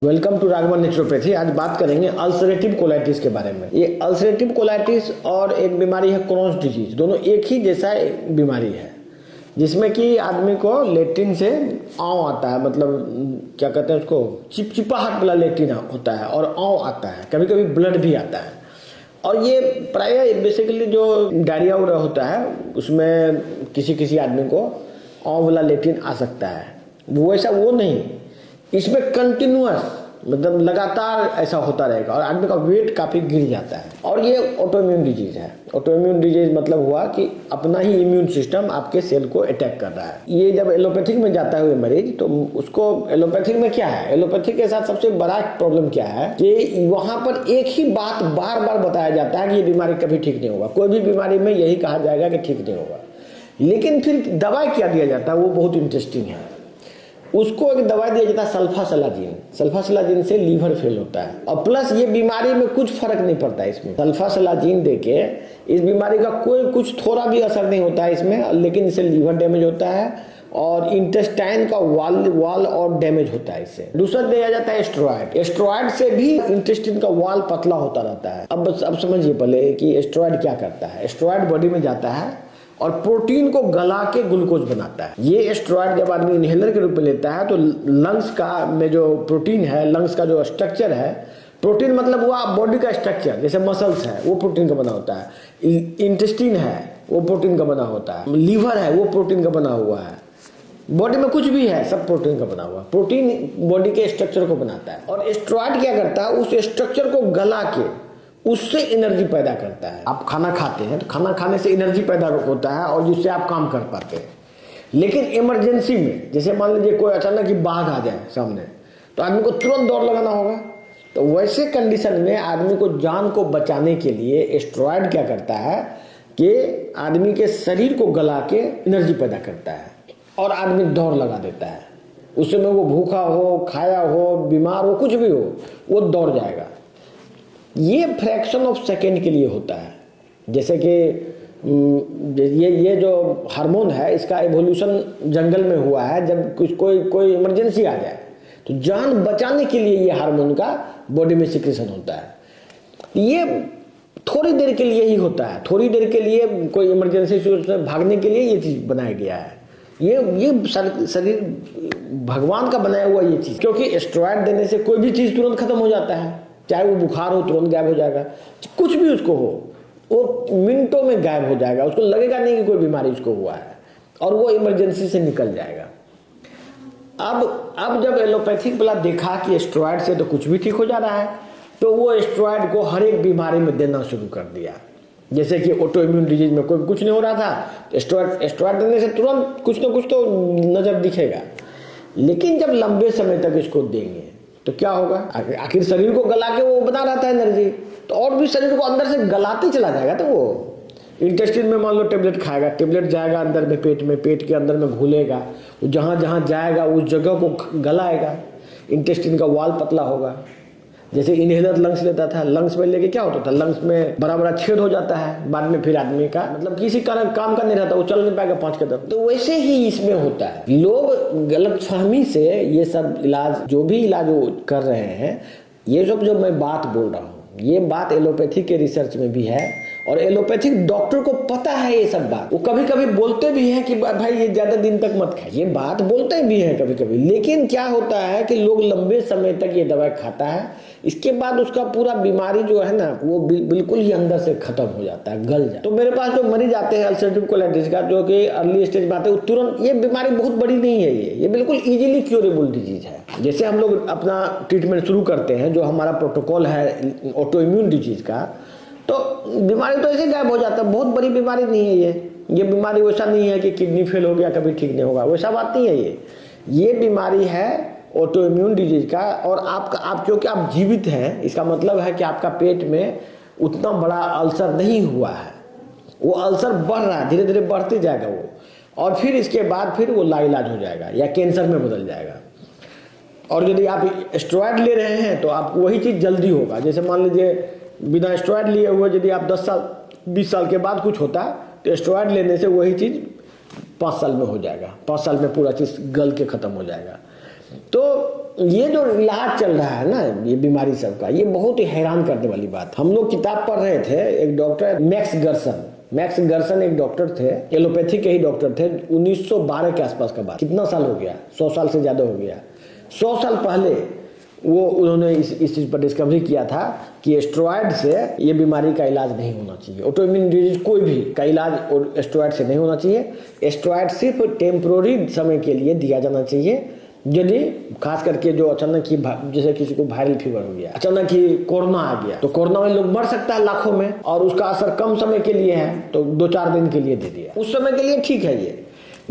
Welcome to Raghavan naturopathy. आज बात करेंगे अल्सरेटिव कोलाइटिस के बारे में। ये अल्सरेटिव कोलाइटिस और एक बीमारी है क्रोन्स डिजीज, दोनों एक ही जैसा बीमारी है, जिसमें कि आदमी को लेट्रिन से आँव आता है, मतलब क्या कहते हैं उसको, चिपचिपाहट वाला लेट्रिन होता है और आँव आता है, कभी कभी ब्लड भी आता है। और ये प्राय बेसिकली जो डायरिया होता है उसमें किसी किसी आदमी को आँव वाला लेट्रिन आ सकता है। वैसा वो नहीं, इसमें कंटिन्यूअस मतलब लगातार ऐसा होता रहेगा और आदमी का वेट काफ़ी गिर जाता है। और ये ऑटोइम्यून डिजीज है। ऑटोइम्यून डिजीज मतलब हुआ कि अपना ही इम्यून सिस्टम आपके सेल को अटैक कर रहा है। ये जब एलोपैथिक में जाता है मरीज, तो उसको एलोपैथिक में क्या है, एलोपैथिक के साथ सबसे बड़ा प्रॉब्लम क्या है कि वहाँ पर एक ही बात बार बार बताया जाता है कि ये बीमारी कभी ठीक नहीं होगा। कोई भी बीमारी में यही कहा जाएगा कि ठीक नहीं होगा, लेकिन फिर दवाई क्या दिया जाता है वो बहुत इंटरेस्टिंग है। उसको एक दवाई दिया जाता है सल्फासलाजिन। सल्फासलाजिन से लीवर फेल होता है और प्लस ये बीमारी में कुछ फर्क नहीं पड़ता है इसमें। सल्फासलाजिन देके इस बीमारी का कोई कुछ थोड़ा भी असर नहीं होता है इसमें, लेकिन इससे लीवर डैमेज होता है और इंटेस्टाइन का वाल और डैमेज होता है इससे। दूसरा दिया जाता है एस्टेरॉयड। एस्टेरॉयड से भी इंटेस्टाइन का वाल पतला होता रहता है। अब समझिए पहले कि एस्टेरॉयड क्या करता है। एस्टेरॉयड बॉडी में जाता है और प्रोटीन को गला के ग्लूकोज बनाता है। ये एस्टेरॉयड जब आदमी इनहेलर के रूप में लेता है तो लंग्स का में जो प्रोटीन है, लंग्स का जो स्ट्रक्चर है, प्रोटीन मतलब हुआ बॉडी का स्ट्रक्चर, जैसे मसल्स है वो प्रोटीन का बना होता है, इंटेस्टाइन है वो प्रोटीन का बना होता है, लीवर है वो प्रोटीन का बना हुआ है, बॉडी में कुछ भी है सब प्रोटीन का बना हुआ। प्रोटीन बॉडी के स्ट्रक्चर को बनाता है और एस्टेरॉयड क्या करता है, उस स्ट्रक्चर को गला के उससे एनर्जी पैदा करता है। आप खाना खाते हैं तो खाना खाने से एनर्जी पैदा होता है और जिससे आप काम कर पाते हैं। लेकिन इमरजेंसी में, जैसे मान लीजिए कोई अचानक ही बाघ आ जाए सामने, तो आदमी को तुरंत दौड़ लगाना होगा। तो वैसे कंडीशन में आदमी को जान को बचाने के लिए एस्टेरॉयड क्या करता है कि आदमी के शरीर को गला के एनर्जी पैदा करता है और आदमी दौड़ लगा देता है। उस समय वो भूखा हो, खाया हो, बीमार हो, कुछ भी हो, वो दौड़ जाएगा। ये फ्रैक्शन ऑफ सेकेंड के लिए होता है। जैसे कि ये जो हार्मोन है इसका एवोल्यूशन जंगल में हुआ है। जब कोई इमरजेंसी आ जाए तो जान बचाने के लिए ये हार्मोन का बॉडी में सिक्रेशन होता है। ये थोड़ी देर के लिए ही होता है, थोड़ी देर के लिए कोई इमरजेंसी से भागने के लिए ये चीज़ बनाया गया है। ये शरीर भगवान का बनाया हुआ ये चीज़, क्योंकि एस्टेरॉयड देने से कोई भी चीज़ तुरंत खत्म हो जाता है। चाहे वो बुखार हो तुरंत गायब हो जाएगा, कुछ भी उसको हो वो मिनटों में गायब हो जाएगा। उसको लगेगा नहीं कि कोई बीमारी उसको हुआ है और वो इमरजेंसी से निकल जाएगा। अब जब एलोपैथिक वाला देखा कि एस्टेरॉयड से तो कुछ भी ठीक हो जा रहा है, तो वो एस्टेरॉयड को हर एक बीमारी में देना शुरू कर दिया। जैसे कि ऑटोइम्यून डिजीज में कोई कुछ नहीं हो रहा था, एस्टेरॉयड देने से तुरंत कुछ ना कुछ तो नजर दिखेगा। लेकिन जब लंबे समय तक इसको देंगे तो क्या होगा, आखिर शरीर को गला के वो बना रहता है एनर्जी, तो और भी शरीर को अंदर से गलाते चला जाएगा। तो वो इंटेस्टाइन में मान लो टेबलेट खाएगा, टेबलेट जाएगा अंदर में, पेट के अंदर में घुलेगा, जहाँ जहाँ जाएगा उस जगह को गलाएगा, इंटेस्टाइन का वाल पतला होगा। जैसे इनहेलर लंग्स लेता था, लंग्स में लेके क्या होता था, लंग्स में बड़ा बड़ा छेद हो जाता है, बाद में फिर आदमी का मतलब किसी कारण काम का नहीं रहता, वो चल नहीं पाएगा 5 कदम। तो वैसे ही इसमें होता है। लोग गलतफहमी से ये सब इलाज, जो भी इलाज वो कर रहे हैं, ये सब जो मैं बात बोल रहा हूँ, ये बात एलोपैथी के रिसर्च में भी है और एलोपैथिक डॉक्टर को पता है ये सब बात। वो कभी कभी बोलते भी हैं कि भाई ये ज्यादा दिन तक मत खाए, ये बात बोलते भी हैं कभी कभी। लेकिन क्या होता है कि लोग लंबे समय तक ये दवाई खाता है, इसके बाद उसका पूरा बीमारी जो है ना वो बिल्कुल ही अंदर से खत्म हो जाता है, गल जाता है। तो मेरे पास जो मरीज आते हैं अल्सरेटिव कोलाइटिस का, जो कि अर्ली स्टेज में आते हैं, तुरंत, ये बीमारी बहुत बड़ी नहीं है, ये बिल्कुल इजीली क्योरेबल डिजीज है। जैसे हम लोग अपना ट्रीटमेंट शुरू करते हैं, जो हमारा प्रोटोकॉल है ऑटोइम्यून डिजीज का, तो बीमारी तो ऐसे गायब हो जाता है। बहुत बड़ी बीमारी नहीं है ये बीमारी वैसा नहीं है कि किडनी फेल हो गया कभी ठीक नहीं होगा, वैसा बात नहीं है। ये बीमारी है ऑटोइम्यून डिजीज का। और आप क्योंकि आप जीवित हैं, इसका मतलब है कि आपका पेट में उतना बड़ा अल्सर नहीं हुआ है, वो अल्सर बढ़ रहा है, धीरे धीरे बढ़ते जाएगा वो, और फिर इसके बाद फिर वो लाइलाज हो जाएगा या कैंसर में बदल जाएगा। और यदि आप एस्टेरॉयड ले रहे हैं तो आपको वही चीज़ जल्दी होगा। जैसे मान लीजिए बिना एस्टेरॉयड लिए हुए यदि आप 10 साल 20 साल के बाद कुछ होता है, तो एस्टेरॉयड लेने से वही चीज़ 5 साल में हो जाएगा, 5 साल में पूरा चीज़ गल के ख़त्म हो जाएगा। तो ये जो इलाज चल रहा है ना, ये बीमारी सबका, ये बहुत ही हैरान करने वाली बात। हम लोग किताब पढ़ रहे थे, एक डॉक्टर मैक्स गर्सन एक डॉक्टर थे, एलोपैथी के ही डॉक्टर थे। 1912 के आसपास का बात, कितना साल हो गया, 100 साल से ज्यादा हो गया। 100 साल पहले उन्होंने इस चीज पर डिस्कवरी किया था कि स्टेरॉयड से ये बीमारी का इलाज नहीं होना चाहिए। ऑटोइम्यून डिजीज कोई भी का इलाज स्टेरॉयड से नहीं होना चाहिए। स्टेरॉयड सिर्फ टेम्पोररी समय के लिए दिया जाना चाहिए। यदि खास करके जो अचानक ही, जैसे किसी को वायरल फीवर हो गया, अचानक ही कोरोना आ गया, तो कोरोना में लोग मर सकता है लाखों में, और उसका असर कम समय के लिए है, तो 2-4 दिन के लिए दे दिया, उस समय के लिए ठीक है ये।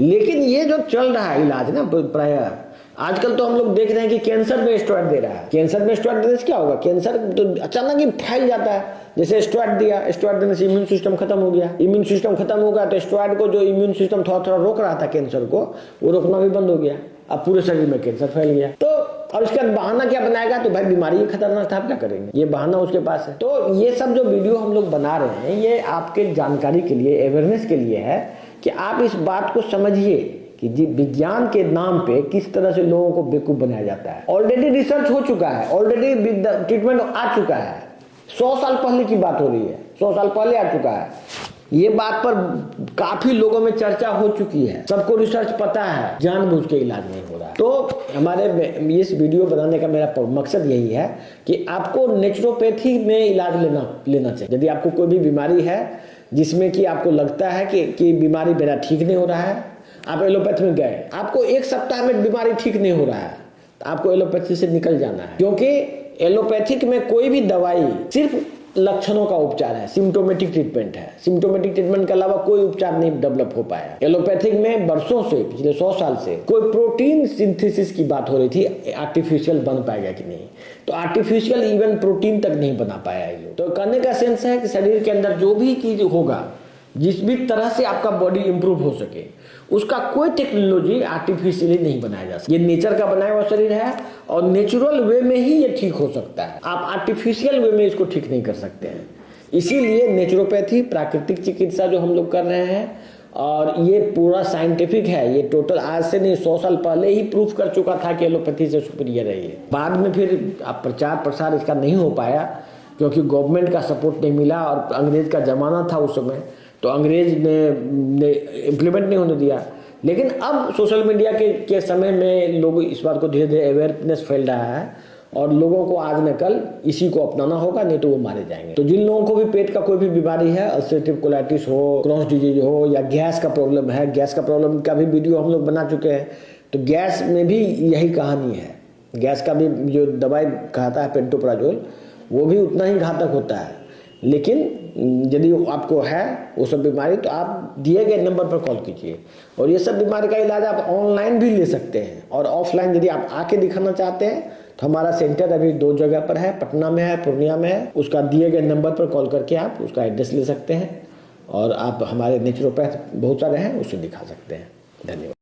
लेकिन ये जो चल रहा है इलाज ना, प्राय आजकल तो हम लोग देख रहे हैं कि कैंसर में स्टेरॉयड दे रहा है। कैंसर में स्टेरॉयड देने से क्या होगा, कैंसर तो अचानक ही फैल जाता है। जैसे स्टेरॉयड दिया, स्टेरॉयड देने से इम्यून सिस्टम खत्म हो गया। इम्यून सिस्टम खत्म हो गया तो स्टेरॉयड को, जो इम्यून सिस्टम थोड़ा थोड़ा रोक रहा था कैंसर को, वो रोकना भी बंद हो गया। अब पूरे शरीर में कैंसर फैल गया। तो और इसका बहाना क्या बनाएगा, तो भाई बीमारी खतरनाक था, आप क्या करेंगे, ये बहाना उसके पास है। तो ये सब जो वीडियो हम लोग बना रहे हैं, ये आपके जानकारी के लिए, अवेयरनेस के लिए है कि आप इस बात को समझिए कि विज्ञान के नाम पे किस तरह से लोगों को बेवकूफ बनाया जाता है। ऑलरेडी रिसर्च हो चुका है, ऑलरेडी ट्रीटमेंट आ चुका है। 100 साल पहले की बात हो रही है, 100 साल पहले आ चुका है। ये बात पर काफी लोगों में चर्चा हो चुकी है, सबको रिसर्च पता है, जानबूझ के इलाज नहीं हो रहा है। तो हमारे इस वीडियो बनाने का मेरा मकसद यही है कि आपको नेचुरोपैथी में इलाज लेना चाहिए। यदि आपको कोई भी बीमारी है जिसमें कि आपको लगता है कि बीमारी मेरा ठीक नहीं हो रहा है, आप एलोपैथी में गए, आपको 1 सप्ताह में बीमारी ठीक नहीं हो रहा है, तो आपको एलोपैथी से निकल जाना है। क्योंकि एलोपैथिक में कोई भी दवाई सिर्फ लक्षणों का उपचार है, सिम्टोमेटिक ट्रीटमेंट है। सिम्टोमेटिक ट्रीटमेंट के अलावा कोई उपचार नहीं डेवलप हो पाया। एलोपैथिक में वर्षों से, पिछले 100 साल से कोई प्रोटीन सिंथेसिस की बात हो रही थी, आर्टिफिशियल बन पाएगा कि नहीं, तो आर्टिफिशियल इवन प्रोटीन तक नहीं बना पाया ये लोग। तो कहने का सेंस है कि शरीर के अंदर जो भी चीज होगा, जिस भी तरह से आपका बॉडी इंप्रूव हो सके, उसका कोई टेक्नोलॉजी आर्टिफिशियली नहीं बनाया जा सकता। ये नेचर का बनाया हुआ शरीर है और नेचुरल वे में ही ये ठीक हो सकता है। आप आर्टिफिशियल वे में इसको ठीक नहीं कर सकते हैं। इसीलिए नेचुरोपैथी, प्राकृतिक चिकित्सा जो हम लोग कर रहे हैं, और ये पूरा साइंटिफिक है। ये टोटल आज से नहीं, 100 साल पहले ही प्रूफ कर चुका था कि एलोपैथी से सुपीरियर है ये। बाद में फिर प्रचार प्रसार इसका नहीं हो पाया क्योंकि गवर्नमेंट का सपोर्ट नहीं मिला और अंग्रेज का जमाना था उस समय, तो अंग्रेज ने इम्प्लीमेंट नहीं होने दिया। लेकिन अब सोशल मीडिया के समय में लोग इस बात को धीरे धीरे अवेयरनेस फैल रहा है और लोगों को आज न कल इसी को अपनाना होगा, नहीं तो वो मारे जाएंगे। तो जिन लोगों को भी पेट का कोई भी बीमारी है, अल्सरेटिव कोलाइटिस हो, क्रॉन्स डिजीज हो, या गैस का प्रॉब्लम है, गैस का प्रॉब्लम का भी वीडियो हम लोग बना चुके हैं। तो गैस में भी यही कहानी है। गैस का भी जो दवाई खाता है पेंटोप्राजोल, वो भी उतना ही घातक होता है। लेकिन यदि आपको है वो सब बीमारी, तो आप दिए गए नंबर पर कॉल कीजिए। और ये सब बीमारी का इलाज आप ऑनलाइन भी ले सकते हैं, और ऑफलाइन यदि आप आके दिखाना चाहते हैं तो हमारा सेंटर अभी 2 जगह पर है, पटना में है, पूर्णिया में है। उसका दिए गए नंबर पर कॉल करके आप उसका एड्रेस ले सकते हैं, और आप हमारे नेचुरोपैथ बहुत सारे हैं, उससे दिखा सकते हैं। धन्यवाद।